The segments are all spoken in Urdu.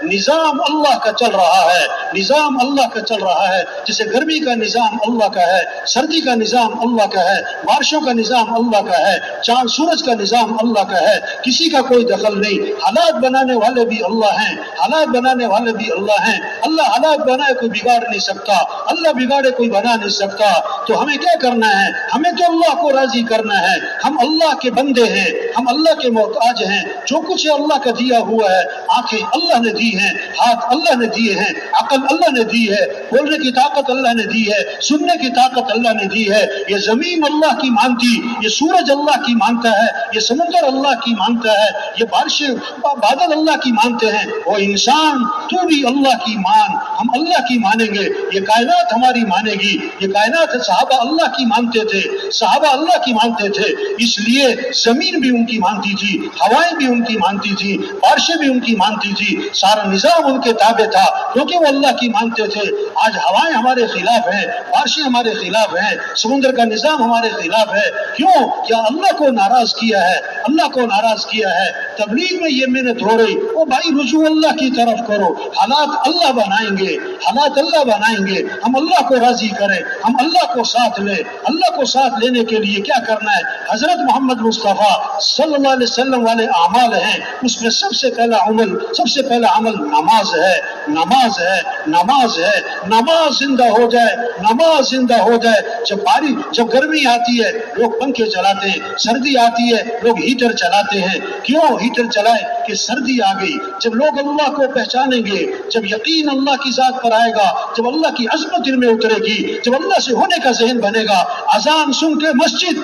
نظام اللہ کا چل رہا ہے، نظام اللہ کا چل رہا ہے. جیسے گرمی کا نظام اللہ کا ہے، سردی کا نظام اللہ کا ہے، بارشوں کا نظام اللہ کا ہے، چاند سورج کا نظام اللہ کا ہے. کسی کا کوئی دخل نہیں. حالات بنانے والے بھی اللہ ہیں، حالات بنانے والے بھی اللہ ہیں. اللہ حالات بنائے کوئی بگاڑ نہیں سکتا، اللہ بگاڑے کوئی بنا نہیں سکتا. تو ہمیں کیا کرنا ہے؟ ہمیں تو اللہ کو راضی کرنا ہے. ہم اللہ کے بندے ہیں، ہم اللہ کے محتاج ہیں. جو کچھ اللہ کا دیا ہوا ہے، آنکھیں اللہ نے دی ہیں، ہاتھ اللہ نے دیے ہیں، عقل اللہ نے دی ہے، بولنے کی طاقت اللہ نے دی ہے، سننے کی طاقت اللہ نے دی ہے. یہ زمین اللہ کی مانتی، یہ سورج اللہ کی مانتا ہے، یہ سمندر اللہ کی مانتا ہے، یہ بارشیں بادل اللہ کی مانتے ہیں. وہ انسان تو بھی اللہ کی مان، ہم اللہ کی مانیں گے. یہ کائنات ہماری مانے گی. یہ کائنات صحابہ اللہ کی مانتے تھے، صحابہ اللہ کی مانتے تھے. اس لیے زمین بھی ان کی مانتی تھی، ہوائیں بھی ان کی مانتی تھی، بارشیں بھی ان کی مانتی تھی. سارا نظام ان کے تابع تھا کیونکہ وہ اللہ کی مانتے تھے. آج ہوائیں ہمارے خلاف ہیں، بارشیں ہمارے خلاف ہیں، سمندر کا نظام ہمارے خلاف ہے. کیوں؟ کیا اللہ کو ناراض کیا ہے؟ اللہ کو ناراض کیا ہے. تبلیغ میں یہ محنت ہو رہی، وہ بھائی رجوع اللہ کی طرف کرو. حالات اللہ بنائیں گے، حالات اللہ بنائیں گے. ہم اللہ کو راضی کریں، ہم اللہ کو ساتھ لیں. اللہ کو ساتھ لینے کے لیے کیا کرنا ہے؟ حضرت محمد مصطفیٰ صلی اللہ علیہ وسلم والے اعمال ہیں، اس میں سب سے پہلا عمل نماز ہے. نماز ہے، نماز ہے. نماز زندہ ہو جائے، نماز زندہ ہو جائے. جب گرمی آتی ہے لوگ پنکھے چلاتے ہیں، سردی آتی ہے لوگ ہیٹر چلاتے ہیں. کیوں ہیٹر چلائے؟ کہ سردی آ گئی. جب لوگ اللہ کو پہچانیں گے، جب یقین اللہ کی ذات پر آئے گا، جب اللہ کی عظمت دل میں اترے گی، جب اللہ سے ہونے کا ذہن بنے گا، اذان سن کے مسجد،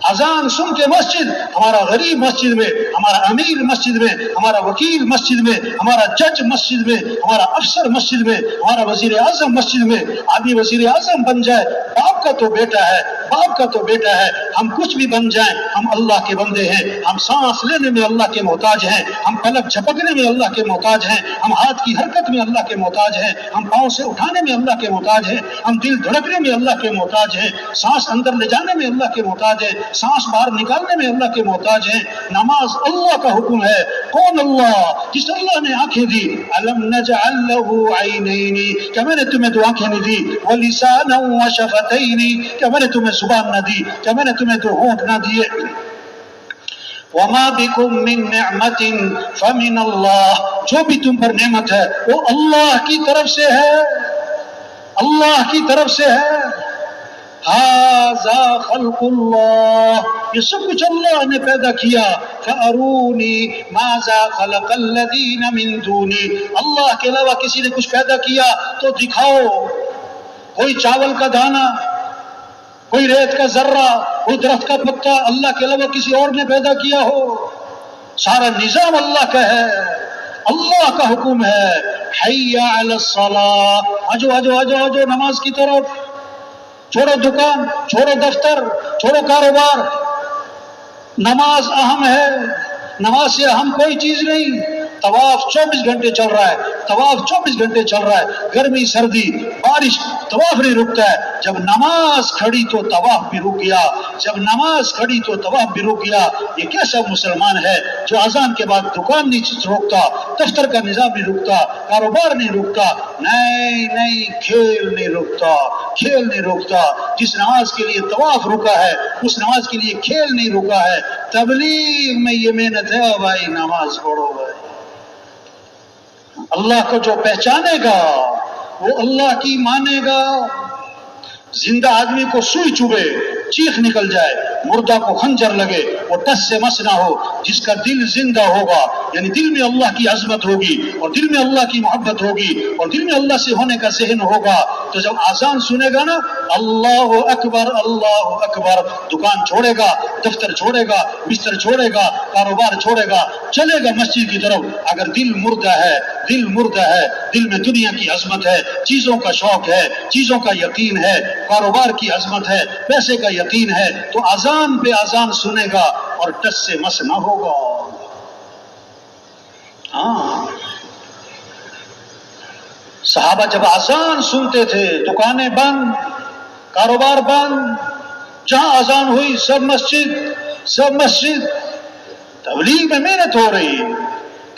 اذان سن کے مسجد، ہمارا غریب مسجد میں، ہمارا امیر مسجد میں، ہمارا وکیل مسجد میں، ہمارا جج مسجد میں، ہمارا افسر مسجد میں، ہمارا وزیر اعظم مسجد میں. آدمی وزیر اعظم بن جائے، باپ کا تو بیٹا ہے، باپ کا تو بیٹا ہے. ہم کچھ بھی بن جائیں، ہم اللہ کے بندے ہیں. ہم سانس لینے میں اللہ کے محتاج ہیں، ہم پلک جھپکنے میں اللہ کے محتاج ہیں، ہم ہاتھ کی حرکت میں اللہ کے محتاج ہیں، ہم پاؤں سے اٹھانے میں اللہ کے محتاج ہیں، ہم دل دھڑکنے میں اللہ کے محتاج ہیں، سانس اندر لے جانے میں اللہ کے محتاج ہیں، سانس باہر نکالنے میں اللہ کے محتاج ہیں. نماز اللہ کا حکم ہے. کون اللہ؟ جس اللہ نے آنکھیں دی. الم نجعل له عینین، کیا میں نے تمہیں دو آنکھیں نہیں دی؟ ولسانا وشفتین، کیا میں نے تمہیں زبان نہ دی؟ کیا میں نے تمہیں دو ہونٹ نہ دیے؟ وما بكم من نعمت فمن اللہ، جو بھی تم پر نعمت ہے وہ اللہ کی طرف سے ہے، اللہ کی طرف سے ہے. ھذا خلق اللہ، یہ سب کچھ اللہ نے پیدا کیا. فارونی ماذا خلق الذین من دونی، اللہ کے علاوہ کسی نے کچھ پیدا کیا تو دکھاؤ. کوئی چاول کا دانہ، کوئی ریت کا ذرہ، کوئی درخت کا پتا اللہ کے علاوہ کسی اور نے پیدا کیا ہو؟ سارا نظام اللہ کا ہے، اللہ کا حکم ہے. حی علی الصلاۃ، آجو آجو آجو آجو نماز کی طرف. چھوڑو دکان، چھوڑو دفتر، چھوڑو کاروبار. نماز اہم ہے، نماز سے اہم کوئی چیز نہیں. طواف 24 گھنٹے چل رہا ہے، طواف 24 گھنٹے چل رہا ہے. گرمی سردی بارش طواف نہیں رکتا ہے. جب نماز کھڑی تو طواف بھی رک گیا، جب نماز کھڑی تو طواف بھی رک گیا. یہ کیسا مسلمان ہے جو اذان کے بعد دکان نہیں روکتا، دفتر کا نظام نہیں رکتا، کاروبار نہیں رکتا؟ نہیں، کھیل نہیں رکتا، کھیل نہیں رکتا. جس نماز کے لیے طواف رکا ہے اس نماز کے لیے کھیل نہیں رکا ہے. تبلیغ میں یہ محنت ہے بھائی، نماز پڑھو بھائی. اللہ کو جو پہچانے گا وہ اللہ کی مانے گا. زندہ آدمی کو سوئی چبھے، چیخ نکل جائے، مردہ کو خنجر لگے، وہ ٹس سے مس نہ ہو. جس کا دل زندہ ہوگا، یعنی دل میں اللہ کی عظمت ہوگی اور دل میں اللہ کی محبت ہوگی اور دل میں اللہ سے ہونے کا ذہن ہوگا، تو جب آذان سنے گا نا، اللہ اکبر اللہ اکبر، دکان چھوڑے گا، دفتر چھوڑے گا، بستر چھوڑے گا، کاروبار چھوڑے گا، چلے گا مسجد کی طرف. اگر دل مردہ ہے، دل مردہ ہے، دل میں دنیا کی عظمت ہے، چیزوں کا شوق ہے، چیزوں کا یقین ہے، کاروبار کی عظمت ہے، پیسے کا یقین ہے، تو اذان پہ اذان سنے گا اور ٹس سے مس نہ ہوگا. ہاں، صحابہ جب اذان سنتے تھے دکانیں بند، کاروبار بند، جہاں اذان ہوئی سب مسجد، سب مسجد. تبلیغ میں محنت ہو رہی،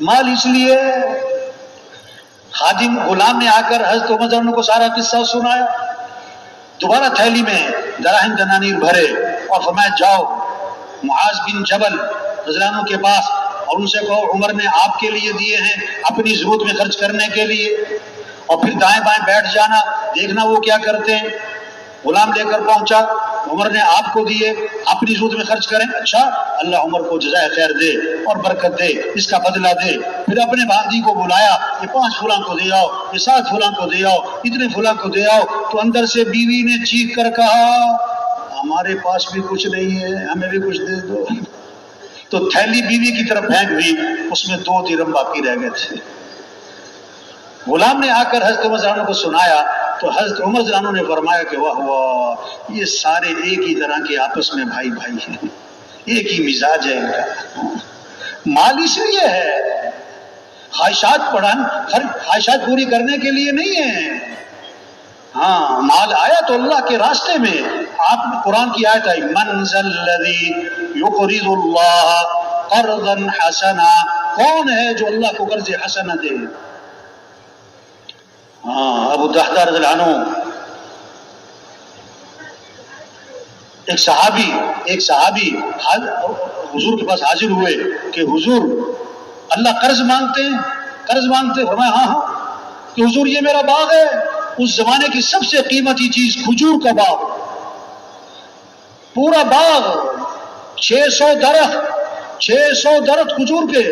مال اس لیے خادم غلام نے آ کر حضرت عمر رضی اللہ عنہ کو سارا قصہ سنایا، دوبارہ تھیلی میں دراہم دنانیر بھرے اور فرمایا جاؤ معاذ بن جبل رضی اللہ عنہ کے پاس اور ان سے کہو عمر نے آپ کے لیے دیے ہیں اپنی ضرورت میں خرچ کرنے کے لیے، اور پھر دائیں بائیں بیٹھ جانا دیکھنا وہ کیا کرتے ہیں۔ غلام لے کر پہنچا، عمر نے آپ کو دیے اپنی ضرورت میں خرچ کریں، اچھا اللہ عمر کو جزائے خیر دے اور برکت دے، اس کا بدلہ دے۔ پھر اپنے باندی کو بلایا، یہ 5 فلاں کو دے آؤ، یہ 7 فلاں کو دے آؤ، اتنے فلاں کو دے آؤ۔ تو اندر سے بیوی نے چیخ کر کہا ہمارے پاس بھی کچھ نہیں ہے، ہمیں بھی کچھ دے دو۔ تو تھیلی بیوی کی طرف پھینک دی، اس میں 2 درہم باقی رہ گئے تھے۔ غلام نے آ کر حضرت عمر رضی اللہ عنہ کو سنایا تو حضرت عمر رضی اللہ عنہ نے فرمایا کہ واہ واہ، یہ سارے ایک ہی طرح کے آپس میں بھائی بھائی ہیں، ایک ہی مزاج ہے ان کا۔ مال اس لیے ہے، خواہشات پوری کرنے کے لیے نہیں ہے۔ ہاں مال آیا تو اللہ کے راستے میں۔ آپ قرآن کی آیت آئی من ذا الذی یقرض اللہ قرضا حسنا، کون ہے جو اللہ کو قرض حسنہ دے؟ ہاں ابو دحدہ رضی اللہ عنہ، ایک صحابی حضور کے پاس حاضر ہوئے کہ حضور اللہ قرض مانگتے ہیں؟ فرمایا ہاں کہ حضور یہ میرا باغ ہے، اس زمانے کی سب سے قیمتی چیز کھجور کا باغ، پورا باغ 600 درخت کھجور کے،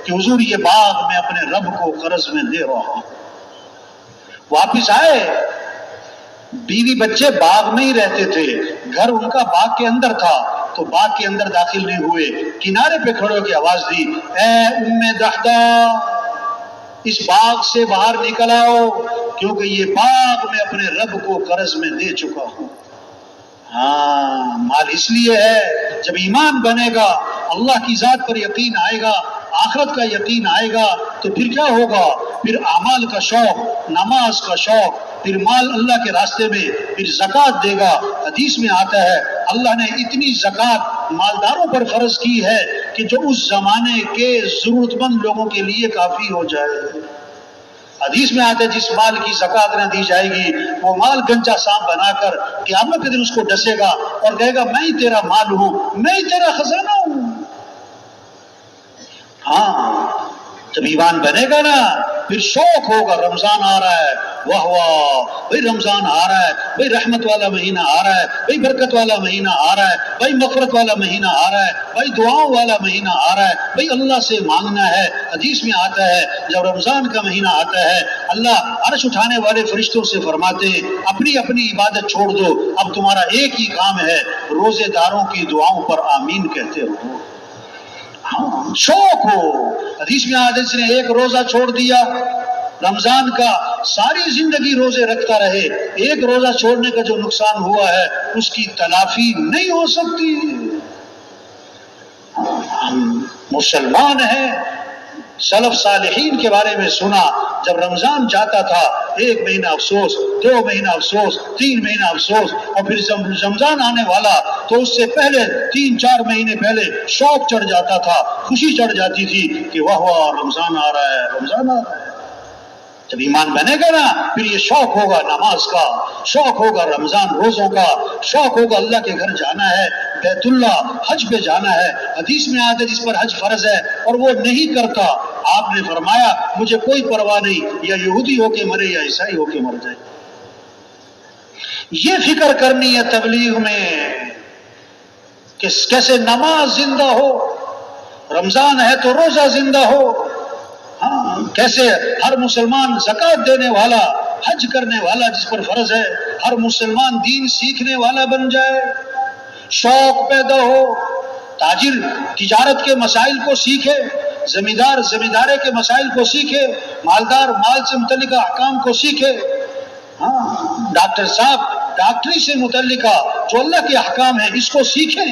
کہ حضور یہ باغ میں اپنے رب کو قرض میں دے رہا ہوں۔ واپس آئے، بیوی بچے باغ میں ہی رہتے تھے، گھر ان کا باغ کے اندر تھا، تو باغ کے اندر داخل نہیں ہوئے، کنارے پہ کھڑے ہو کے آواز دی اے ام دحدہ اس باغ سے باہر نکل آؤ، کیونکہ یہ باغ میں اپنے رب کو قرض میں دے چکا ہوں۔ ہاں مال اس لیے ہے، جب ایمان بنے گا، اللہ کی ذات پر یقین آئے گا، آخرت کا یقین آئے گا، تو پھر کیا ہوگا؟ پھر اعمال کا شوق، نماز کا شوق، پھر مال اللہ کے راستے میں، پھر زکوٰۃ دے گا۔ حدیث میں آتا ہے اللہ نے اتنی زکوٰۃ مالداروں پر فرض کی ہے کہ جو اس زمانے کے ضرورت مند لوگوں کے لیے کافی ہو جائے۔ حدیث میں آتا ہے جس مال کی زکوٰۃ نہ دی جائے گی وہ مال گنجا سانپ بنا کر قیامت کے دن اس کو ڈسے گا اور کہے گا میں ہی تیرا مال ہوں، میں ہی تیرا خزانہ ہوں۔ ہاں جب ایمان بنے گا نا پھر شوق ہوگا، رمضان آ رہا ہے، واہ واہ بھائی رمضان آ رہا ہے، بھائی رحمت والا مہینہ آ رہا ہے، بھائی برکت والا مہینہ آ رہا ہے، بھائی مغفرت والا مہینہ آ رہا ہے، بھائی دعاؤں والا مہینہ آ رہا ہے، بھائی اللہ سے مانگنا ہے۔ حدیث میں آتا ہے جب رمضان کا مہینہ آتا ہے اللہ عرش اٹھانے والے فرشتوں سے فرماتے ہیں اپنی اپنی عبادت چھوڑ دو، اب تمہارا ایک ہی کام ہے، روزے داروں کی دعاؤں پر آمین کہتے رہو۔ ہاں شوق ہو۔ حدیث میں آتا ہے جس نے ایک روزہ چھوڑ دیا رمضان کا، ساری زندگی روزے رکھتا رہے، ایک روزہ چھوڑنے کا جو نقصان ہوا ہے اس کی تلافی نہیں ہو سکتی۔ ہم مسلمان ہیں، سلف صالحین کے بارے میں سنا جب رمضان جاتا تھا 1 مہینہ افسوس، 2 مہینہ افسوس، 3 مہینہ افسوس، اور پھر جب رمضان آنے والا تو اس سے پہلے 3-4 مہینے پہلے شوق چڑھ جاتا تھا، خوشی چڑھ جاتی تھی کہ واہ واہ رمضان آ رہا ہے، رمضان آ رہا ہے۔ جب ایمان بنے گا نا پھر یہ شوق ہوگا نماز کا، شوق ہوگا رمضان روزوں کا، شوق ہوگا اللہ کے گھر جانا ہے، بیت اللہ حج پہ جانا ہے۔ حدیث میں آتا ہے جس پر حج فرض ہے اور وہ نہیں کرتا، آپ نے فرمایا مجھے کوئی پرواہ نہیں، یا یہودی ہو کے مرے یا عیسائی ہو کے مر جائے۔ یہ فکر کرنی ہے تبلیغ میں کہ کیسے نماز زندہ ہو، رمضان ہے تو روزہ زندہ ہو، ہاں کیسے ہر مسلمان زکوٰۃ دینے والا، حج کرنے والا جس پر فرض ہے، ہر مسلمان دین سیکھنے والا بن جائے، شوق پیدا ہو، تاجر تجارت کے مسائل کو سیکھے، زمیندار زمیندارے کے مسائل کو سیکھے، مالدار مال سے متعلقہ احکام کو سیکھے، ہاں ڈاکٹر صاحب ڈاکٹری سے متعلقہ جو اللہ کے احکام ہیں اس کو سیکھیں۔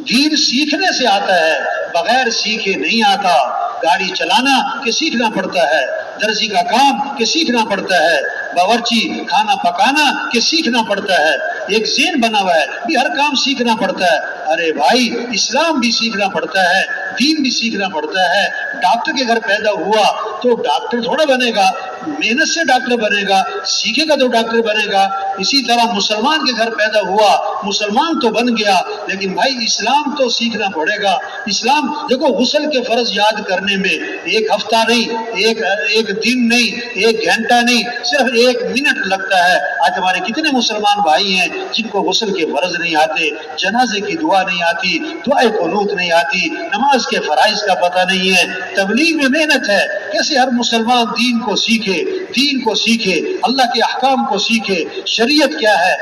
دین سیکھنے سے آتا ہے، بغیر سیکھے نہیں آتا۔ گاڑی چلانا کہ سیکھنا پڑتا ہے، درزی کا کام کہ سیکھنا پڑتا ہے، باورچی کھانا پکانا کہ سیکھنا پڑتا ہے۔ ایک ذہن بنا ہوا ہے کہ ہر کام سیکھنا پڑتا ہے، ارے بھائی اسلام بھی سیکھنا پڑتا ہے، دین بھی سیکھنا پڑتا ہے. ڈاکٹر کے گھر پیدا ہوا تو ڈاکٹر تھوڑا بنے گا، محنت سے ڈاکٹر بنے گا، سیکھے گا تو ڈاکٹر بنے گا. اسی طرح مسلمان کے گھر پیدا ہوا، مسلمان تو بن گیا، لیکن بھائی اسلام تو سیکھنا پڑے گا. اسلام دیکھو، غسل کے فرض یاد کرنے میں ایک ہفتہ نہیں، ایک دن نہیں، ایک گھنٹہ نہیں، صرف 1 منٹ لگتا ہے. آج ہمارے کتنے مسلمان بھائی ہیں جن کو غسل کے فرض نہیں آتے، جنازے کی دعا نہیں آتی، دعائے قنوت نہیں آتی، نماز کے فرائض کا پتہ نہیں ہے. تبلیغ میں محنت ہے. کیسے ہر مسلمان دین کو سیکھے، دین کو سیکھے، اللہ کے احکام کو سیکھے. شریعت کیا ہے،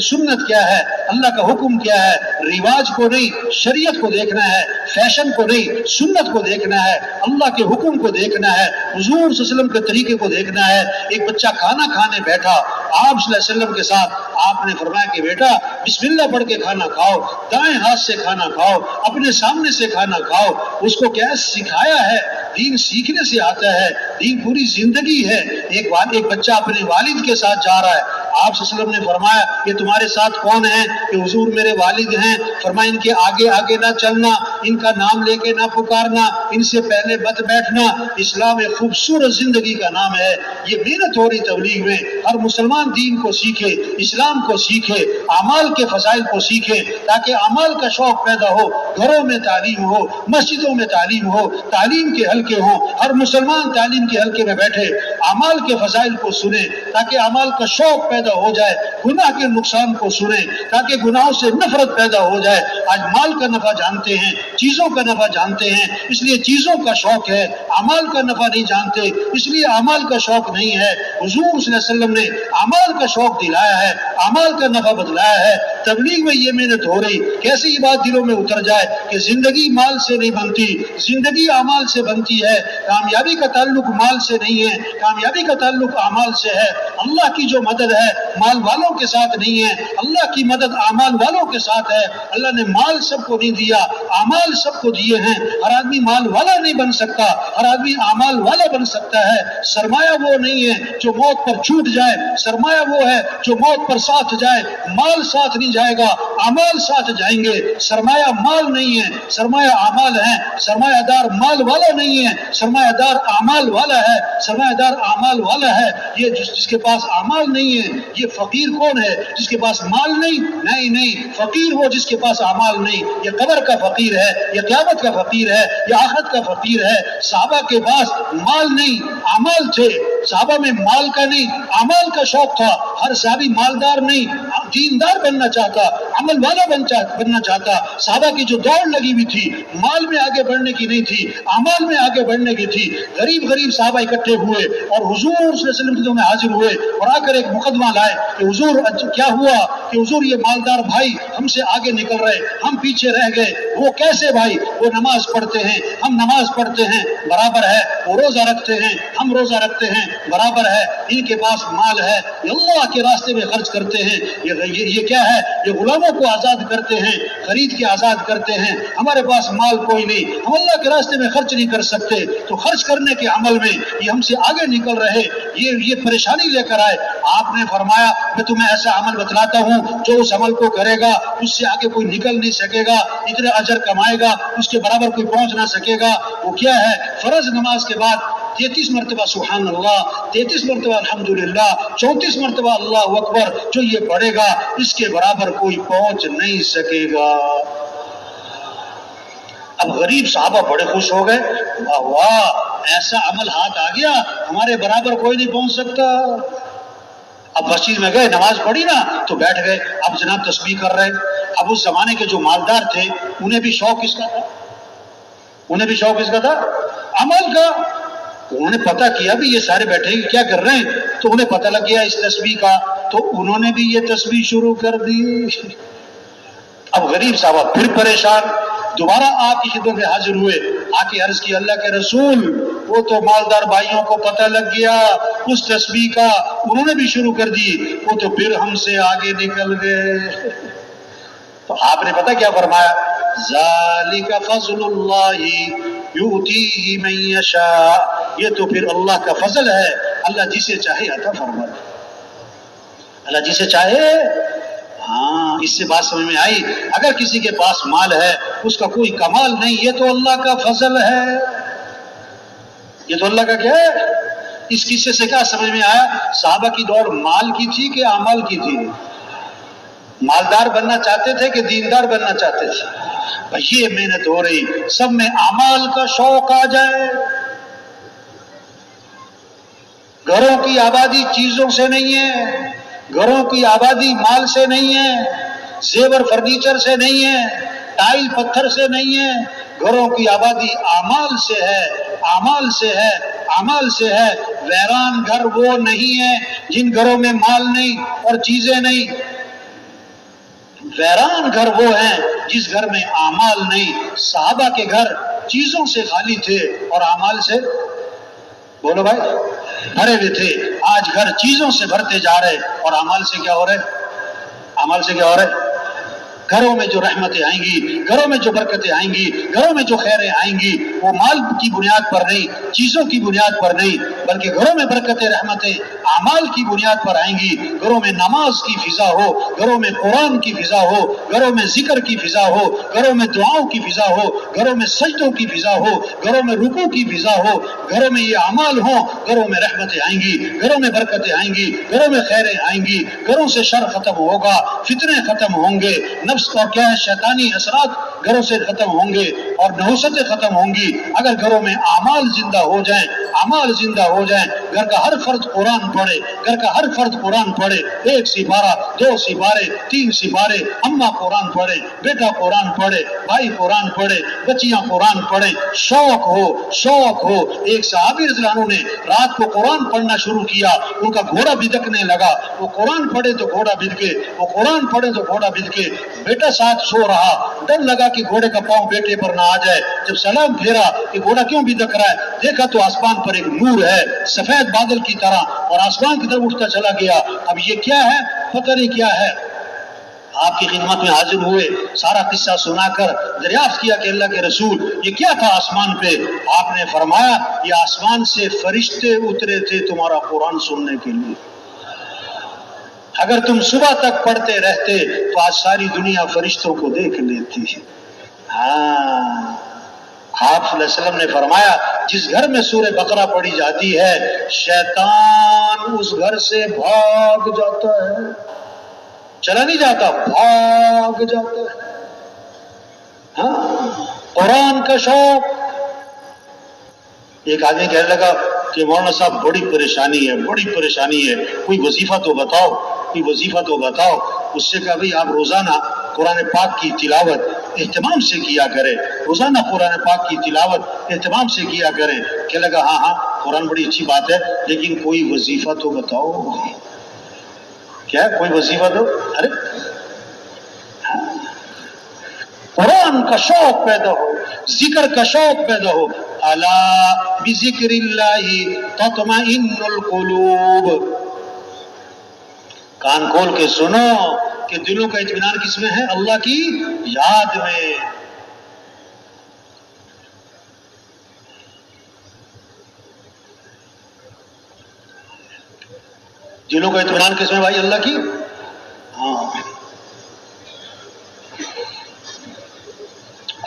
سنت کیا ہے، اللہ کا حکم کیا ہے. رواج کو نہیں، شریعت کو دیکھنا ہے. فیشن کو نہیں، سنت کو دیکھنا ہے. اللہ کے حکم کو دیکھنا ہے. حضور صلی اللہ علیہ وسلم کے طریقے کو دیکھنا ہے. ایک بچہ کھانا کھانے بیٹھا، آپ صلی اللہ علیہ وسلم کے ساتھ آپ نے فرمایا کہ بیٹا بسم اللہ پڑھ کے کھانا کھاؤ، دائیں ہاتھ سے کھانا کھاؤ، اپنے سامنے سے کھانا کھاؤ. اس کو کیا سکھایا ہے؟ دین سیکھنے سے آتا ہے. دین پوری زندگی ہے. ایک بچہ اپنے والد کے ساتھ جا رہا ہے، آپ صلی اللہ علیہ وسلم نے فرمایا کہ تمہارے ساتھ کون ہیں؟ کہ حضور میرے والد ہیں. فرمایا ان کے آگے آگے نہ چلنا، ان کا نام لے کے نہ پکارنا، ان سے پہلے مت بیٹھنا. اسلام ایک خوبصورت زندگی کا نام ہے. یہ محنت ہو رہی تبلیغ میں. ہر مسلمان دین کو سیکھے، اسلام کو سیکھے، اعمال کے فضائل کو سیکھے، تاکہ اعمال کا شوق پیدا ہو. گھروں میں تعلیم ہو، مسجدوں میں تعلیم ہو، تعلیم کے حلقے ہوں. ہر مسلمان تعلیم کے حلقے میں بیٹھے، اعمال کے فضائل کو سنے تاکہ اعمال کا شوق پیدا ہو جائے. گناہ کے نقصان کو سنے تاکہ گناہوں سے نفرت پیدا ہو جائے. آج مال کا نفع جانتے ہیں، چیزوں کا نفع جانتے ہیں، اس لیے چیزوں کا شوق ہے. اعمال کا نفع نہیں جانتے، اس لیے اعمال کا شوق نہیں ہے. حضور صلی اللہ علیہ وسلم نے اعمال کا شوق دلایا ہے، اعمال کا نفع بتلایا ہے. تبلیغ میں یہ محنت ہو رہی. کیسے یہ بات دلوں میں اتر جائے کہ زندگی مال سے نہیں بنتی، زندگی اعمال سے بنتی ہے. کامیابی کا تعلق مال سے نہیں ہے، کامیابی کا تعلق اعمال سے ہے. اللہ کی جو مدد ہے مال والوں کے ساتھ نہیں ہے، اللہ کی مدد اعمال والوں کے ساتھ ہے. اللہ نے مال سب کو نہیں دیا، اعمال سب کو دیے ہیں. ہر آدمی مال والا نہیں بن سکتا، ہر آدمی اعمال والا بن سکتا ہے. سرمایہ وہ نہیں ہے جو موت پر چھوٹ جائے، سرمایہ وہ ہے جو موت پر ساتھ جائے. مال ساتھ نہیں جائے گا، اعمال ساتھ جائیں گے. سرمایہ مال نہیں ہے، سرمایہ اعمال ہے. سرمایہ دار مال والا نہیں ہے، سرمایہ دار اعمال والا ہے. سرمایہ دار اعمال والا ہے. یہ جس کے پاس اعمال نہیں ہے. یہ فقیر کون ہے؟ جس کے پاس مال نہیں. فقیر وہ جس کے پاس اعمال نہیں. یہ قبر کا فقیر ہے، یہ قیامت کا فقیر ہے، یہ آخرت کا فقیر ہے. صحابہ کے پاس مال نہیں، اعمال تھے. صحابہ میں مال کا نہیں، اعمال کا شوق تھا. ہر صحابی مالدار نہیں، دیندار بننا چاہتا، عمل والا بننا چاہتا. صحابہ کی جو دوڑ لگی ہوئی تھی مال میں آگے بڑھنے کی نہیں تھی، اعمال میں آگے بڑھنے کی تھی. غریب صحابہ اکٹھے ہوئے اور حضور صلی اللہ علیہ وسلم میں حاضر ہوئے اور آ کر ایک مقدمہ لائے کہ حضور کیا ہوا؟ کہ حضور یہ مالدار بھائی ہم سے آگے نکل رہے، ہم پیچھے رہ گئے. وہ کیسے بھائی؟ وہ نماز پڑھتے ہیں، ہم نماز پڑھتے ہیں، برابر ہے. وہ روزہ رکھتے ہیں، ہم روزہ رکھتے ہیں، برابر ہے. ان کے پاس مال ہے، یہ اللہ کے راستے میں خرچ کرتے ہیں. یہ کیا ہے؟ یہ غلاموں کو آزاد کرتے ہیں، خرید کے آزاد کرتے ہیں. ہمارے پاس مال کوئی نہیں، ہم اللہ کے راستے میں خرچ نہیں کر سکتے. تو خرچ کرنے کے عمل میں یہ ہم سے آگے نکل رہے، یہ پریشانی لے کر آئے. آپ نے فرمایا میں تمہیں ایسا عمل بتلاتا ہوں جو اس عمل کو کرے گا اس سے آگے کوئی نکل نہیں سکے گا، اتنے اجر کمائے گا اس کے برابر کوئی پہنچ نہ سکے گا. وہ کیا ہے؟ فرض نماز کے بعد 33 مرتبہ سبحان اللہ، 33 مرتبہ الحمدللہ، 34 مرتبہ اللہ اکبر. جو یہ پڑھے گا اس کے برابر کوئی پہنچ نہیں سکے گا. اب غریب صحابہ بڑے خوش ہو گئے، واہ واہ ایسا عمل ہاتھ آ گیا، ہمارے برابر کوئی نہیں پہنچ سکتا. اب مسجد میں گئے، نماز پڑھی نا تو بیٹھ گئے. اب جناب تسبیح کر رہے. اب اس زمانے کے جو مالدار تھے انہیں بھی شوق کس کا تھا؟ انہیں بھی شوق کس کا تھا؟ عمل کا. انہوں نے پتہ کیا بھی یہ سارے بیٹھے کیا کر رہے ہیں، تو انہیں پتہ لگ گیا اس تسبیح کا، تو انہوں نے بھی یہ تسبیح شروع کر دی. اب غریب صاحبہ پھر پریشان، دوبارہ آپ کی خدمت میں حاضر ہوئے، آ کے عرض کی اللہ کے رسول وہ تو مالدار بھائیوں کو پتہ لگ گیا اس تسبیح کا، انہوں نے بھی شروع کر دی، وہ تو پھر ہم سے آگے نکل گئے. تو آپ نے پتہ کیا فرمایا؟ ذالک فضل اللہ یؤتیہ من یشاء. یہ تو پھر اللہ کا فضل ہے، اللہ جسے چاہے عطا فرمائے. اللہ جسے چاہے، ہاں اس سے بات سمجھ میں آئی؟ اگر کسی کے پاس مال ہے اس کا کوئی کمال نہیں، یہ تو اللہ کا فضل ہے، یہ تو اللہ کا کیا ہے؟ اس قصے سے کیا سمجھ میں آیا؟ صحابہ کی دوڑ مال کی تھی کہ اعمال کی تھی؟ مالدار بننا چاہتے تھے کہ دیندار بننا چاہتے تھے؟ بھئی یہ محنت ہو رہی، سب میں اعمال کا شوق آ جائے۔ گھروں کی آبادی چیزوں سے نہیں ہے، گھروں کی آبادی مال سے نہیں ہے، زیور فرنیچر سے نہیں ہے، ٹائل پتھر سے نہیں ہے، گھروں کی آبادی اعمال سے ہے، اعمال سے ہے، اعمال سے ہے۔ ویران گھر وہ نہیں ہے جن گھروں میں مال نہیں اور چیزیں نہیں، ویران گھر وہ ہیں جس گھر میں اعمال نہیں۔ صحابہ کے گھر چیزوں سے خالی تھے اور اعمال سے، بولو بھائی، بھرے ہوئے تھے۔ آج گھر چیزوں سے بھرتے جا رہے اور اعمال سے کیا ہو رہے؟ اعمال سے کیا ہو رہے؟ گھروں میں جو رحمتیں آئیں گی، گھروں میں جو برکتیں آئیں گی، گھروں میں جو خیریں آئیں گی، وہ مال کی بنیاد پر نہیں، چیزوں کی بنیاد پر نہیں، بلکہ گھروں میں برکتیں رحمتیں اعمال کی بنیاد پر آئیں گی۔ گھروں میں نماز کی فضا ہو، گھروں میں قرآن کی فضا ہو، گھروں میں ذکر کی فضا ہو، گھروں میں دعاؤں کی فضا ہو، گھروں میں سجدوں کی فضا ہو، گھروں میں رکوع کی فضا ہو، گھروں میں یہ اعمال ہوں، گھروں میں رحمتیں آئیں گی، گھروں میں برکتیں آئیں گی، گھروں میں خیریں آئیں گی، گھروں سے شر ختم ہوگا، فتنے ختم ہوں گے، نفس اور کیا ہے شیطانی اثرات گھروں سے ختم ہوں گے اور نحوستیں ختم ہوں گی۔ اگر گھروں میں اعمال زندہ ہو جائیں، اعمال زندہ ہو جائیں، گھر کا ہر فرد قرآن پڑھے، گھر کا ہر فرد قرآن پڑھے، 1 سپارہ 2 سپارے 3 سپارے، اماں قرآن پڑھے، بیٹا قرآن پڑھے، بھائی قرآن پڑھے، بچیاں قرآن پڑھیں، شوق ہو، شوق ہو۔ ایک صحابی رضی اللہ عنہ نے رات کو قرآن پڑھنا شروع کیا، ان کا گھوڑا بھدکنے لگا، وہ قرآن پڑھے تو گھوڑا بھدکے، وہ قرآن پڑھے تو گھوڑا بھدکے۔ بیٹا ساتھ سو رہا، ڈر لگا کہ گھوڑے کا پاؤں بیٹے پر نہ آ جائے۔ جب سلام پھیرا کہ گھوڑا کیوں بھدک رہا ہے، دیکھا تو آسمان پر ایک نور ہے سفید بادل کی طرح، اور آسمان کی طرف اٹھتا چلا گیا۔ اب یہ کیا ہے؟ پتہ نہیں کیا ہے۔ آپ کی خدمت میں حاضر ہوئے، سارا قصہ سنا کر دریافت کیا کہ اللہ کے رسول یہ کیا تھا آسمان پہ؟ آپ نے فرمایا یہ آسمان سے فرشتے اترے تھے تمہارا قرآن سننے کے لیے۔ اگر تم صبح تک پڑھتے رہتے تو آج ساری دنیا فرشتوں کو دیکھ لیتی ہے۔ ہاں، آپ صلی اللہ علیہ وسلم نے فرمایا جس گھر میں سورہ بقرہ پڑھی جاتی ہے شیطان اس گھر سے بھاگ جاتا ہے، چلا نہیں جاتا، بھاگ جاتا ہے۔ ہاں، قرآن کا شوق۔ ایک آدمی کہنے لگا کہ مولانا صاحب بڑی پریشانی ہے، بڑی پریشانی ہے، کوئی وظیفہ تو بتاؤ، کوئی وظیفہ تو بتاؤ۔ اس سے کہا بھئی آپ روزانہ قرآن پاک کی تلاوت اہتمام سے کیا کریں، روزانہ قرآن پاک کی تلاوت اہتمام سے کیا کریں۔ کہنے لگا ہاں قرآن بڑی اچھی بات ہے، لیکن کوئی وظیفہ تو بتاؤ۔ کیا کوئی وظیفہ تو؟ ارے قرآن کا شوق پیدا ہو، ذکر کا شوق پیدا ہو۔ الا بذکر اللہ تطمئن القلوب۔ کان کھول کے سنو کہ دلوں کا اطمینان کس میں ہے؟ اللہ کی یاد میں۔ دلوں کا اطمینان کس میں بھائی؟ اللہ کی۔ ہاں،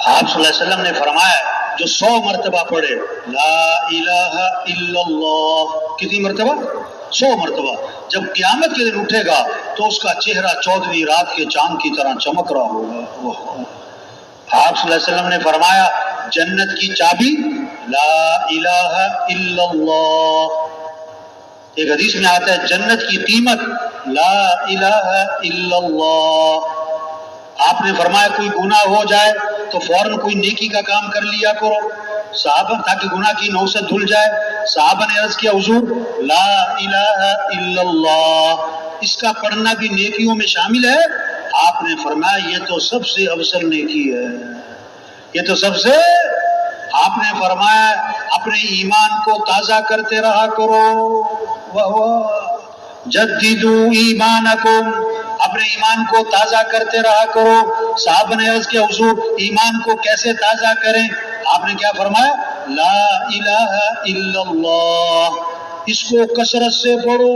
آپ صلی اللہ علیہ وسلم نے فرمایا جو 100 مرتبہ پڑھے لا الہ الا اللہ، کتنی مرتبہ؟ 100 مرتبہ، جب قیامت کے دن اٹھے گا تو اس کا چہرہ 14ویں رات کے چاند کی طرح چمک رہا ہوگا۔ آپ صلی اللہ علیہ وسلم نے فرمایا جنت کی چابی لا الہ الا اللہ۔ ایک حدیث میں آتا ہے جنت کی قیمت لا الہ الا اللہ۔ آپ نے فرمایا کوئی گناہ ہو جائے تو فوراً کوئی نیکی کا کام کر لیا کرو صحابہ، تاکہ گناہ کی نوست دھل جائے۔ صحابہ نے عرض کیا حضور لا الہ الا اللہ اس کا پڑھنا بھی نیکیوں میں شامل ہے؟ آپ نے فرمایا یہ تو سب سے افضل نیکی ہے، یہ تو سب سے۔ آپ نے فرمایا اپنے ایمان کو تازہ کرتے رہا کرو، جددو ایمانکم، اپنے ایمان کو تازہ کرتے رہا کرو۔ صحابہ نے عرض کیا حضور ایمان کو کیسے تازہ کریں؟ آپ نے کیا فرمایا لا الہ الا اللہ، اس کو کثرت سے پڑھو،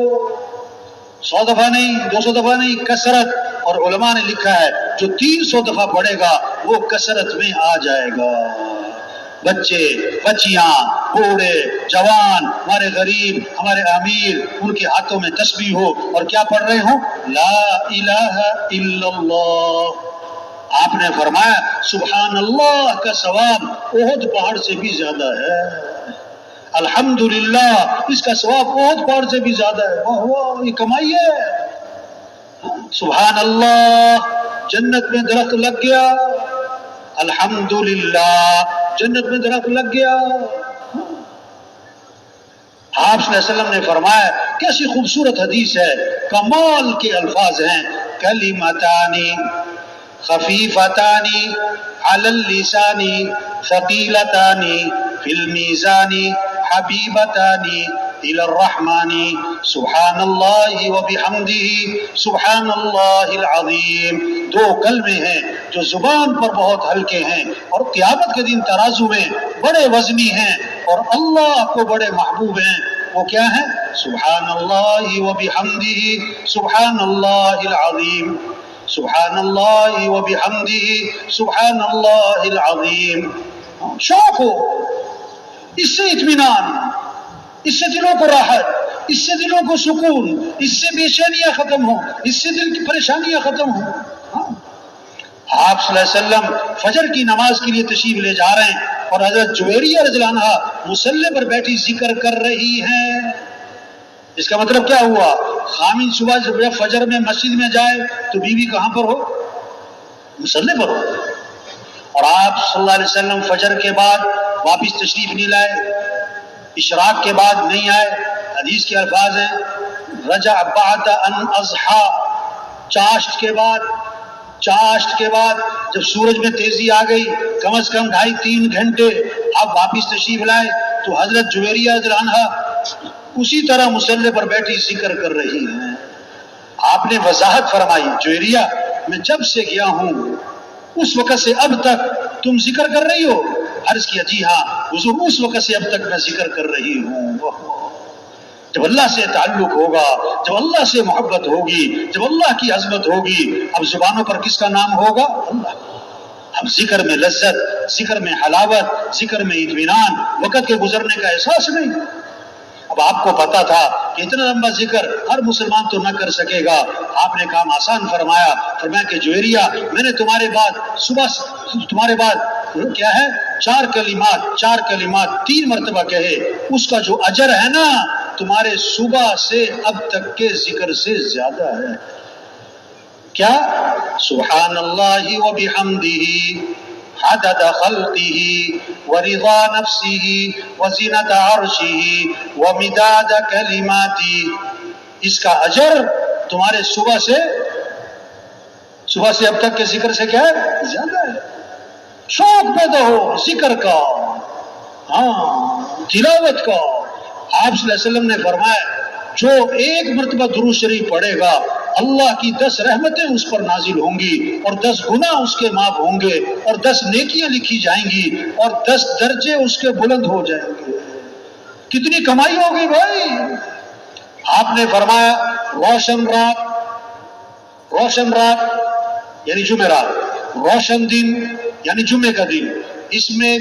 100 دفعہ نہیں، 200 دفعہ نہیں، کثرت اور علماء نے لکھا ہے جو 300 دفعہ پڑھے گا وہ کثرت میں آ جائے گا۔ بچے بچیاں بوڑھے جوان، ہمارے غریب ہمارے امیر، ان کے ہاتھوں میں تسبیح ہو اور کیا پڑھ رہے ہوں؟ لا الہ الا اللہ۔ آپ نے فرمایا سبحان اللہ کا ثواب احد پہاڑ سے بھی زیادہ ہے، الحمدللہ اس کا ثواب احد پہاڑ سے بھی زیادہ ہے۔ واہ واہ، یہ کمائی ہے۔ سبحان اللہ، جنت میں درخت لگ گیا، الحمدللہ جنت میں درخت لگ گیا۔ آپ صلی اللہ علیہ وسلم نے فرمایا، کیسی خوبصورت حدیث ہے، کمال کے الفاظ ہیں، کلمتانی خفیفتانی علی اللسانی ثقیلتانی فی المیزانی حبیبتانی الی الرحمن سبحان اللہ وبحمدہ سبحان اللہ العظیم۔ دو کلمے ہیں جو زبان پر بہت ہلکے ہیں اور قیامت کے دن ترازو میں بڑے وزنی ہیں اور اللہ کو بڑے محبوب ہیں۔ وہ کیا ہیں؟ سبحان اللہ وبحمدہ سبحان اللہ العظیم، سبحان اللہ وبحمدہ سبحان اللہ العظیم۔ شوق ہو، اس سے اطمینان، اس سے دلوں کو راحت، اس سے دلوں کو سکون، اس سے بے چینیاں ختم ہوں، اس سے دل کی پریشانیاں ختم ہوں۔ آپ صلی اللہ علیہ وسلم فجر کی نماز کے لیے تشریف لے جا رہے ہیں اور حضرت جویریہ رضی اللہ عنہا مصلی پر بیٹھی ذکر کر رہی ہیں۔ اس کا مطلب کیا ہوا؟ خامن صبح جب فجر میں مسجد میں جائے تو بیوی کہاں پر ہو؟ مصلی پر ہو۔ اور آپ صلی اللہ علیہ وسلم فجر کے بعد واپس تشریف نہیں لائے، اشراق کے بعد نہیں آئے۔ حدیث کے الفاظ ہیں رجع بعد ان اضحی، چاشت کے بعد جب سورج میں تیزی آ گئی، کم از کم 2.5-3 گھنٹے آپ واپس تشریف لائے تو حضرت جویریہ رضی اللہ عنہا اسی طرح مصلی پر بیٹھی ذکر کر رہی ہیں۔ آپ نے وضاحت فرمائی، جویریہ میں جب سے گیا ہوں اس وقت سے اب تک تم ذکر کر رہی ہو؟ عرض کیا جی ہاں حضور، اس وقت سے اب تک میں ذکر کر رہی ہوں۔ جب اللہ سے تعلق ہوگا، جب اللہ سے محبت ہوگی، جب اللہ کی عظمت ہوگی، اب زبانوں پر کس کا نام ہوگا؟ اللہ۔ اب ذکر میں لذت، ذکر میں حلاوت، ذکر میں اطمینان، وقت کے گزرنے کا احساس نہیں۔ اب آپ کو پتا تھا کہ اتنا لمبا ذکر ہر مسلمان تو نہ کر سکے گا، آپ نے کام آسان فرمایا کہ جویریہ میں نے تمہارے بعد کیا ہے 4 کلمات 3 مرتبہ کہے، اس کا جو اجر ہے نا تمہارے صبح سے اب تک کے ذکر سے زیادہ ہے۔ کیا؟ سبحان اللہ وبحمدہ عدد خلقہ ورضا نفسہ وزنۃ عرشہ ومداد کلماتہ۔ اس کا اجر تمہارے صبح سے اب تک کے ذکر سے کیا ہے؟ زیادہ ہے۔ شوق پیدا ہو ذکر کا، تلاوت کا۔ آپ صلی اللہ علیہ وسلم نے فرمایا جو 1 مرتبہ درود شریف پڑھے گا اللہ کی 10 رحمتیں اس پر نازل ہوں گی اور 10 گناہ اس کے معاف ہوں گے اور 10 نیکیاں لکھی جائیں گی اور 10 درجے اس کے بلند ہو جائیں گے۔ کتنی کمائی ہوگی بھائی! آپ نے فرمایا روشن رات یعنی جمعرات، روشن دن یعنی جمعے کا دن، اس میں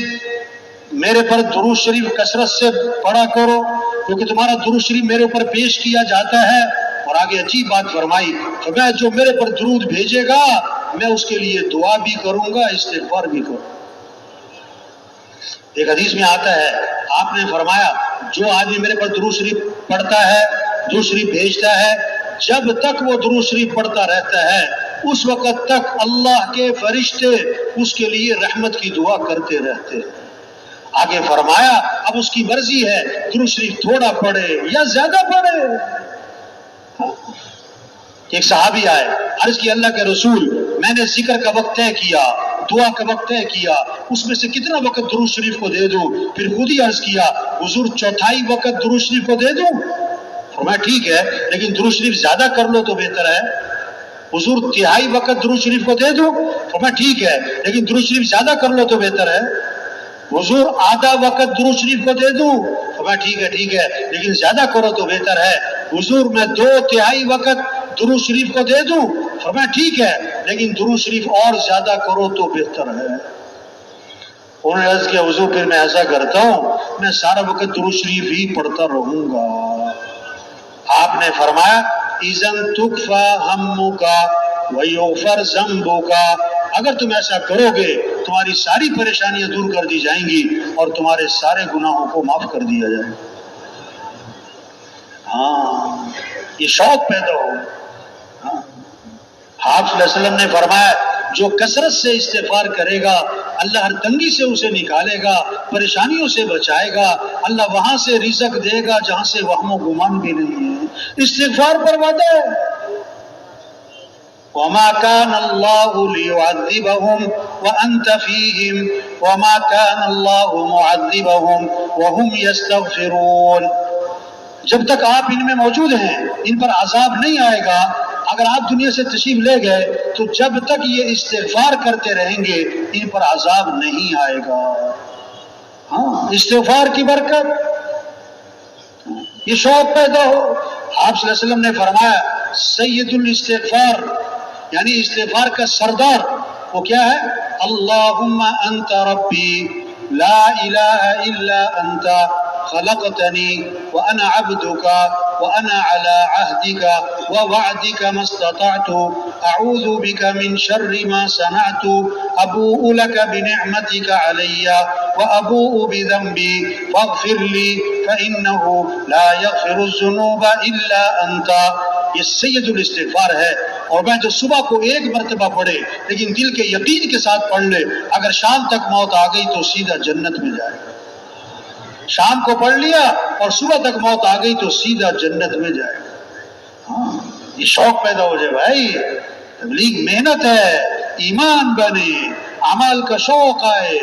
میرے پر درود شریف کثرت سے پڑھا کرو کیونکہ تمہارا درود شریف میرے اوپر پیش کیا جاتا ہے۔ اور آگے عجیب بات فرمائی، فرمایا جو میرے پر درود بھیجے گا میں اس کے لیے دعا بھی کروں گا، استغفار بھی کروں گا۔ ایک حدیث میں آتا ہے آپ نے فرمایا جو آدمی میرے پر درود شریف پڑھتا ہے، درود شریف بھیجتا ہے، جب تک وہ درود شریف پڑھتا رہتا ہے اس وقت تک اللہ کے فرشتے اس کے لیے رحمت کی دعا کرتے رہتے ہیں۔ آگے فرمایا اب اس کی مرضی ہے درود شریف تھوڑا پڑھے یا زیادہ پڑھے۔ ایک صحابی آئے، عرض کی اللہ کے رسول میں نے ذکر کا وقت طے کیا، دعا کا وقت طے کیا، اس میں سے کتنا وقت درود شریف کو دے دوں؟ پھر خود ہی عرض کیا حضور 1/4 وقت درود شریف کو دے دوں؟ فرمایا ٹھیک ہے لیکن درود شریف زیادہ کر لو تو بہتر ہے۔ حضور 1/3 وقت درود شریف کو دے دوں؟ فرمایا ٹھیک ہے لیکن درود شریف زیادہ کر لو تو بہتر ہے۔ حضور آدھا وقت درود شریف کو دے دوں؟ فرمایا ٹھیک ہے لیکن زیادہ کرو تو بہتر ہے۔ حضور میں 2/3 وقت درود شریف کو دے دوں؟ فرمایا ٹھیک ہے لیکن درود شریف اور زیادہ کرو تو بہتر ہے۔ انہوں نے عرض کیا حضور پھر میں ایسا کرتا ہوں میں سارا وقت درود شریف ہی پڑھتا رہوں گا۔ آپ نے فرمایا اذن تکفی ہمک ویغفر ذنبک، اگر تم ایسا کرو گے تمہاری ساری پریشانیاں دور کر دی جائیں گی اور تمہارے سارے گناہوں کو معاف کر دیا جائے گا۔ ہاں یہ شوق پیدا ہو۔ آپ صلی اللہ علیہ وسلم نے فرمایا جو کثرت سے استغفار کرے گا اللہ ہر تنگی سے اسے نکالے گا، پریشانیوں سے بچائے گا، اللہ وہاں سے رزق دے گا جہاں سے وہم و گمان بھی نہیں ہے۔ استغفار پر وعدہ ہے۔ وما كان الله ليعذبهم وأنت فيهم وما كان الله معذبهم وهم يستغفرون، جب تک آپ ان میں موجود ہیں ان پر عذاب نہیں آئے گا۔ اگر آپ دنیا سے تشریف لے گئے تو جب تک یہ استغفار کرتے رہیں گے ان پر عذاب نہیں آئے گا۔ ہاں استغفار کی برکت، یہ شوق پیدا ہو۔ آپ صلی اللہ علیہ وسلم نے فرمایا سید الاستغفار یعنی استغفار کا سردار وہ کیا ہے؟ اللہم انت ربی لا الہ الا انت خلقتنی وانا عبدک وانا على عهدك ووعدك ما استطعت اعوذ بك من شر ما صنعت ابوء لك بنعمتك علي وابوء بذنبي فاغفر لي فانه لا يغفر الذنوب الا انت۔ یہ سید الاستغفار ہے، اور میں جو صبح کو ایک مرتبہ پڑھے لیکن دل کے یقین کے ساتھ پڑھ لے اگر شام تک موت آ گئی تو سیدھا جنت میں جائے گا۔ شام کو پڑھ لیا اور صبح تک موت آ گئی تو سیدھا جنت میں جائے گا۔ ہاں یہ شوق پیدا ہو جائے بھائی، تبلیغ محنت ہے، ایمان بنے، اعمال کا شوق آئے،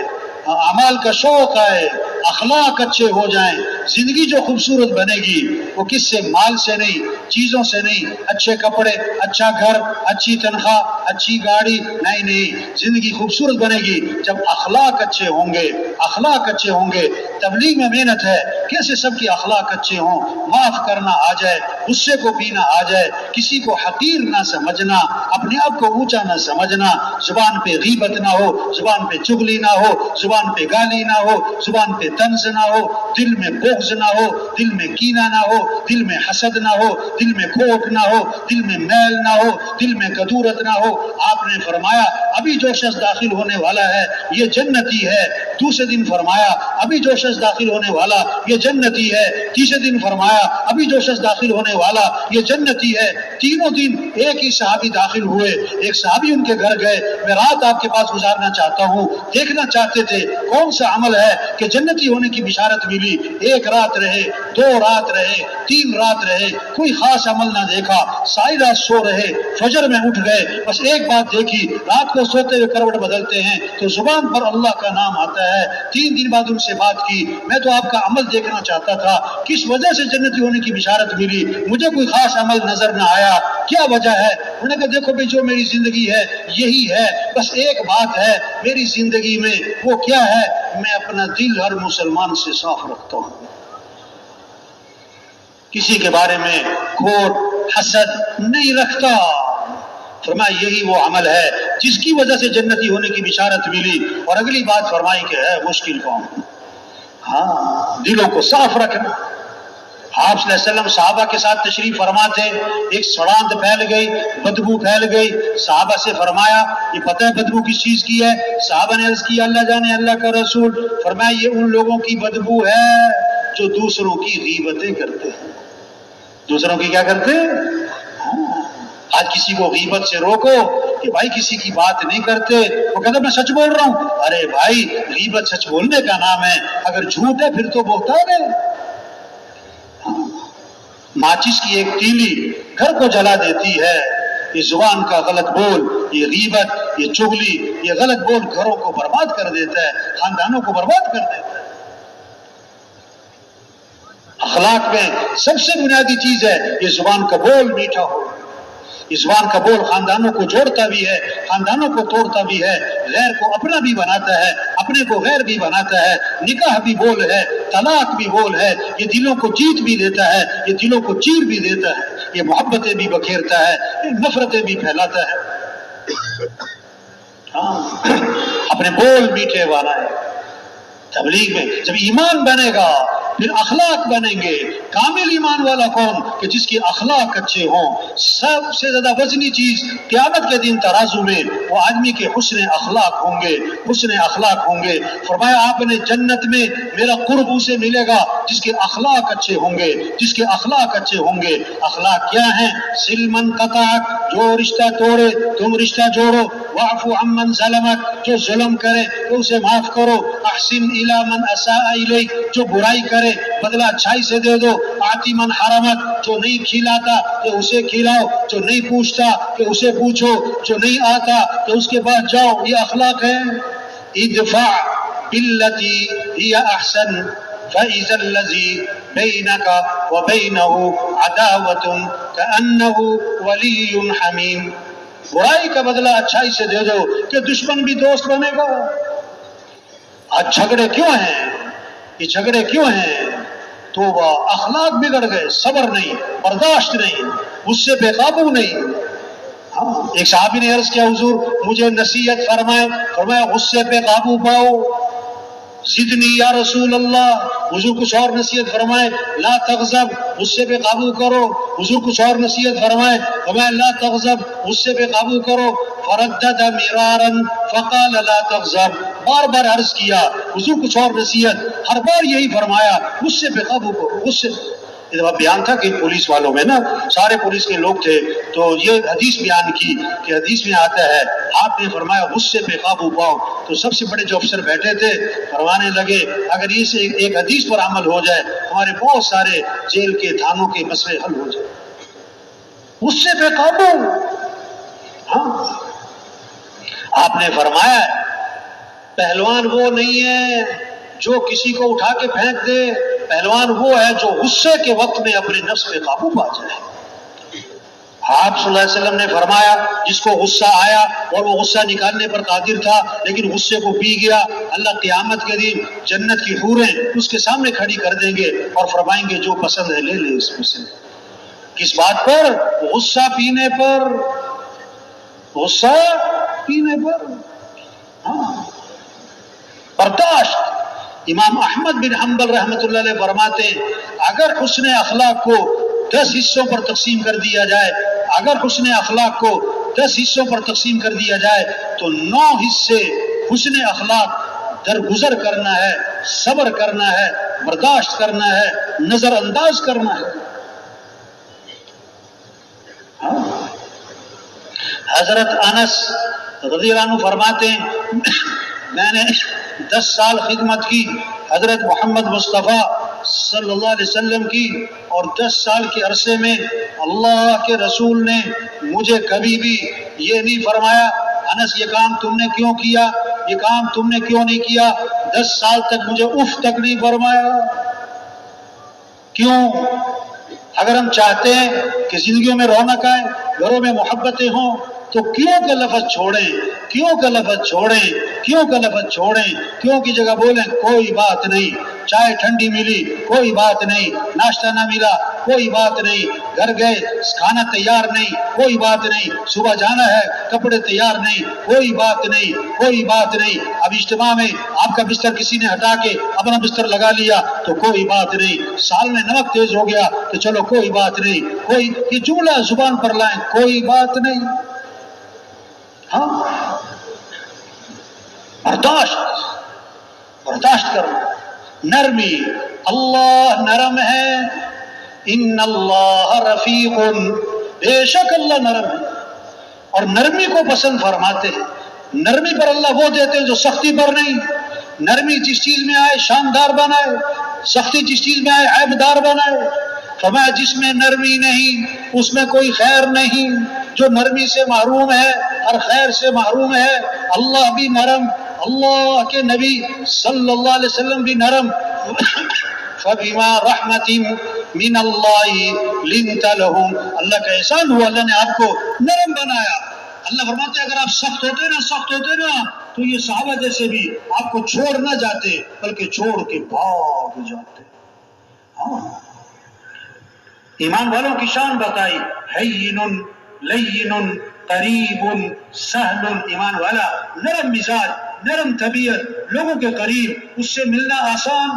اعمال کا شوق آئے، اخلاق اچھے ہو جائیں، زندگی جو خوبصورت بنے گی وہ کس سے؟ مال سے نہیں، چیزوں سے نہیں، اچھے کپڑے، اچھا گھر، اچھی تنخواہ، اچھی گاڑی نہیں، زندگی خوبصورت بنے گی جب اخلاق اچھے ہوں گے۔ اخلاق اچھے ہوں گے۔ تبلیغ میں محنت ہے کیسے سب کے اخلاق اچھے ہوں، معاف کرنا آ جائے، غصے کو پینا آ جائے، کسی کو حقیر نہ سمجھنا، اپنے آپ کو اونچا نہ سمجھنا، زبان پہ غیبت نہ ہو، زبان پہ چغلی نہ ہو، زبان پہ گالی نہ ہو، زبان پہ طنز نہ ہو، دل میں بغض نہ ہو، دل میں کینہ نہ ہو، دل میں حسد نہ ہو، دل میں کھوٹ نہ ہو، دل میں میل نہ ہو، دل میں کدورت نہ ہو۔ آپ نے فرمایا ابھی جو شخص داخل ہونے والا ہے یہ جنتی ہے۔ دوسرے دن فرمایا ابھی جو شخص داخل ہونے والا یہ جنتی ہے۔ تیسرے دن فرمایا ابھی جو شخص داخل ہونے والا یہ جنتی ہے۔ تینوں دن ایک ہی صحابی داخل ہوئے، ایک صحابی ان کے گھر گئے، میں رات آپ کے پاس گزارنا چاہتا ہوں، دیکھنا چاہتے تھے کون سا عمل ہے کہ جنتی ہونے کی بشارت ملی۔ ایک رات رہے، 2 رات رہے، 3 رات رہے، کوئی خاص عمل نہ دیکھا، ساری رات سو رہے، فجر میں اٹھ گئے، بس ایک بات دیکھی، رات کو سوتے ہوئے کروٹ بدلتے ہیں تو زبان پر اللہ کا نام آتا ہے۔ 3 دن بعد ان سے بات کی، میں تو آپ کا عمل دیکھنا چاہتا تھا، کس وجہ سے جنتی ہونے کی بشارت ملی؟ مجھے کوئی خاص عمل نظر نہ آیا، کیا وجہ ہے؟ انہوں نے کہا دیکھو بھائی جو میری زندگی ہے یہی ہے، بس ایک بات ہے میری زندگی میں، وہ کیا ہے؟ میں اپنا دل ہر مسلمان سے صاف رکھتا ہوں، کسی کے بارے میں کھوٹ حسد نہیں رکھتا۔ فرمایا یہی وہ عمل ہے جس کی وجہ سے جنتی ہونے کی بشارت ملی۔ اور اگلی بات فرمائی کہ ہے مشکل قوم، ہاں دلوں کو صاف رکھنا۔ آپ صلی اللہ علیہ وسلم صحابہ کے ساتھ تشریف فرما تھے، ایک سڑانت پھیل گئی، بدبو پھیل گئی، صحابہ سے فرمایا یہ پتہ ہے بدبو کس چیز کی ہے؟ صحابہ نے عرض کیا اللہ جانے اللہ کا رسول۔ فرمایا یہ ان لوگوں کی بدبو ہے جو دوسروں کی غیبتیں کرتے ہیں۔ دوسروں کی کیا کرتے ہیں؟ آج کسی کو غیبت سے روکو کہ بھائی کسی کی بات نہیں کرتے، وہ کہتا میں سچ بول رہا ہوں۔ ارے بھائی غیبت سچ بولنے کا نام ہے، اگر جھوٹ ہے پھر تو بہتان ہے۔ ماچس کی ایک تیلی گھر کو جلا دیتی ہے، یہ زبان کا غلط بول، یہ غیبت، یہ چغلی، یہ غلط بول گھروں کو برباد کر دیتا ہے، خاندانوں کو برباد کر دیتا ہے۔ اخلاق میں سب سے بنیادی چیز ہے یہ زبان کا بول میٹھا ہو۔ یہ زبان کا بول خاندانوں کو جوڑتا بھی ہے، خاندانوں کو توڑتا بھی ہے، غیر کو اپنا بھی بناتا ہے، اپنے کو غیر بھی بناتا ہے۔ نکاح بھی بول ہے، طلاق بھی بول ہے، یہ دلوں کو جیت بھی دیتا ہے، یہ دلوں کو چیر بھی دیتا ہے، یہ محبتیں بھی بکھیرتا ہے، یہ نفرتیں بھی پھیلاتا ہے۔ ہاں اپنے بول میٹھے والا ہے۔ تبلیغ میں جب ایمان بنے گا پھر اخلاق بنیں گے۔ کامل ایمان والا کون؟ کہ جس کے اخلاق اچھے ہوں۔ سب سے زیادہ وزنی چیز قیامت کے دن ترازو میں وہ آدمی کے حسن اخلاق ہوں گے، حسن اخلاق ہوں گے۔ فرمایا آپ نے جنت میں میرا قرب اسے ملے گا جس کے اخلاق اچھے ہوں گے، جس کے اخلاق اچھے ہوں گے۔ اخلاق کیا ہیں؟ سلمن قطعک، جو رشتہ توڑے تم رشتہ جوڑو، واعف عمن ظلمک، جو ظلم کرے تو اسے معاف کرو، احسن الی من اساء الیک، جو برائی کرے بدلہ اچھائی سے دے دو، آتی من حرمک، جو نہیں کھلاتا کہ اسے کھلاؤ، جو نہیں پوچھتا کہ اسے پوچھو، جو نہیں آتا کہ اس کے بعد جاؤ۔ یہ اخلاق ہے۔ ادفع بالتی ہی احسن فاذا الذی بینک وبینہ عداوۃ کأنہ ولی حمیم۔ برائی کا بدلہ اچھائی سے دے دو کہ دشمن بھی دوست بنے گا۔ آج جھگڑے کیوں ہیں؟ یہ جھگڑے کیوں ہیں؟ توبہ، اخلاق بگڑ گئے، صبر نہیں، برداشت نہیں، غصے پہ قابو نہیں۔ ہاں ایک صحابی نے عرض کیا حضور مجھے نصیحت فرمائے، فرمایا غصے پہ قابو پاؤ۔ زدنی یا رسول اللہ، حضور کچھ اور نصیحت فرمائے، لا تغضب، غصے پہ قابو کرو۔ حضور کچھ اور نصیحت فرمائے، فرمایا لا تغضب، غصے پہ قابو کرو۔ فردد مرارا فقال لا تغضب، بار بار عرض کیا حضور کچھ اور نصیحت، ہر بار یہی فرمایا غصے پہ قابو کرو، غصے۔ یہ بیان تھا کہ پولیس والوں میں نا سارے پولیس کے لوگ تھے، تو یہ حدیث بیان کی کہ حدیث میں آتا ہے آپ نے فرمایا غصے پہ قابو پاؤ۔ تو سب سے بڑے جو افسر بیٹھے تھے فرمانے لگے اگر اس ایک حدیث پر عمل ہو جائے ہمارے بہت سارے جیل کے تھانوں کے مسئلے حل ہو جائے۔ غصے پہ قابو۔ ہاں آپ نے فرمایا پہلوان وہ نہیں ہے جو کسی کو اٹھا کے پھینک دے، پہلوان وہ ہے جو غصے کے وقت میں اپنے نفس پہ قابو پا جائے۔ آپ صلی اللہ علیہ وسلم نے فرمایا جس کو غصہ آیا اور وہ غصہ نکالنے پر قادر تھا لیکن غصے کو پی گیا، اللہ قیامت کے دن جنت کی حوریں اس کے سامنے کھڑی کر دیں گے اور فرمائیں گے جو پسند ہے لے لے اس میں سے۔ کس بات پر؟ غصہ پینے پر، غصہ پینے پر۔ ہاں برداشت۔ امام احمد بن حنبل رحمۃ اللہ علیہ فرماتے ہیں اگر حسن اخلاق کو 10 حصوں پر تقسیم کر دیا جائے، اگر حسن اخلاق کو 10 حصوں پر تقسیم کر دیا جائے تو 9 حصے حسن اخلاق درگزر کرنا ہے، صبر کرنا ہے، برداشت کرنا ہے، نظر انداز کرنا ہے۔ حضرت انس رضی اللہ عنہ فرماتے ہیں میں نے 10 سال خدمت کی حضرت محمد مصطفیٰ صلی اللہ علیہ وسلم کی، اور 10 سال کے عرصے میں اللہ کے رسول نے مجھے کبھی بھی یہ نہیں فرمایا انس یہ کام تم نے کیوں کیا، یہ کام تم نے کیوں نہیں کیا۔ 10 سال تک مجھے اف تک نہیں فرمایا۔ کیوں؟ اگر ہم چاہتے ہیں کہ زندگیوں میں رونق آئے، گھروں میں محبتیں ہوں، تو کیوں کا لفظ چھوڑیں، کیوں کا لفظ چھوڑیں، کیوں کا لفظ چھوڑیں، کیوں کی جگہ بولیں کوئی بات نہیں، چائے ٹھنڈی ملی کوئی بات نہیں، ناشتہ نہ ملا کوئی بات نہیں، گھر گئے کھانا تیار نہیں کوئی بات نہیں، صبح جانا ہے کپڑے تیار نہیں کوئی بات نہیں، کوئی بات نہیں۔ اب اجتماع میں آپ کا بستر کسی نے ہٹا کے اپنا بستر لگا لیا تو کوئی بات نہیں، سال میں نمک تیز ہو گیا تو چلو کوئی بات نہیں، کوئی یہ جملہ زبان پر لائیں کوئی بات نہیں۔ ہاں برداشت کرو، نرمی، اللہ نرم ہے، ان اللہ رفیق، بے شک اللہ نرم ہے اور نرمی کو پسند فرماتے ہیں۔ نرمی پر اللہ وہ دیتے ہیں جو سختی پر نہیں۔ نرمی جس چیز میں آئے شاندار بنائے، سختی جس چیز میں آئے عیبدار بنائے۔ فرمایا جس میں نرمی نہیں اس میں کوئی خیر نہیں، جو نرمی سے محروم ہے اور خیر سے محروم ہے۔ اللہ بھی نرم، اللہ کے نبی صلی اللہ علیہ وسلم بھی نرم۔ فَبِمَا رَحْمَةٍ مِّنَ اللَّهِ لِنْتَ لَهُمْ، اللہ کا احسان ہوا، اللہ نے آپ کو نرم بنایا۔ اللہ فرماتے ہیں اگر آپ سخت ہوتے نا تو یہ صحابہ جیسے بھی آپ کو چھوڑ نہ جاتے بلکہ چھوڑ کے بھاگ جاتے. ہاں ایمان والوں کی شان بتائی، ہین لین قریب سہل. ایمان والا نرم مزاج، نرم طبیعت، لوگوں کے قریب، اس سے ملنا آسان